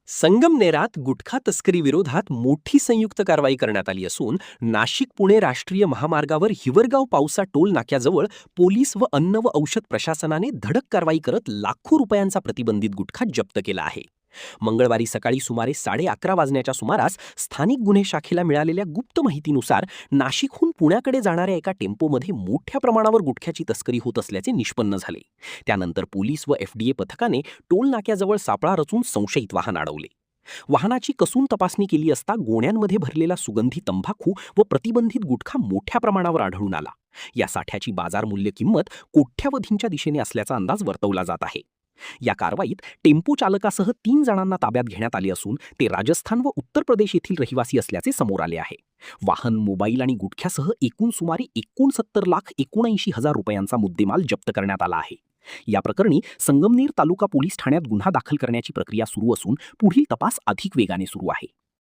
संगमनेरात गुटखा तस्करी विरोधात मोठी संयुक्त कारवाई करण्यात आली असून नाशिक पुणे राष्ट्रीय महामार्गावर हिवरगाव पावसा टोल नाक्याजवळ पोलीस व अन्न व औषध प्रशासनाने धडक कारवाई करत लाखो रुपयांचा प्रतिबंधित गुटखा जप्त केला आहे. मंगळवारी सकाळी सुमारे 11:30 वाजण्याच्या सुमारास स्थानिक गुन्हे शाखेला मिळालेल्या गुप्त माहितीनुसार नाशिकहून पुण्याकडे जाणाऱ्या एका टेम्पोमध्ये मोठ्या प्रमाणावर गुटख्याची तस्करी होत असल्याचे निष्पन्न झाले. त्यानंतर पोलीस व एफडीए पथकाने टोल नाक्याजवळ सापळा रचून संशयित वाहन अडवले. वाहनाची कसून तपासणी केली असता गोण्यांमध्ये भरलेला सुगंधी तंबाखू व प्रतिबंधित गुटखा मोठ्या प्रमाणावर आढळून आला. या साठ्याची बाजार मूल्य किंमत कोट्यवधींच्या दिशेने असल्याचा अंदाज वर्तवला जात आहे. या कारवाईत टेम्पो चालकासह 3 जणांना ताब्यात घेण्यात आले असून ते राजस्थान व उत्तर प्रदेश येथील रहिवासी असल्याचे समोर आले आहे. वाहन, मोबाईल आणि गुटख्यासह एकूण सुमारे 69,79,000 रुपयांचा मुद्देमाल जप्त करण्यात आला आहे. या प्रकरणी संगमनेर तालुका पोलीस ठाण्यात गुन्हा दाखल करण्याची प्रक्रिया सुरू असून पुढील तपास अधिक वेगाने सुरू आहे.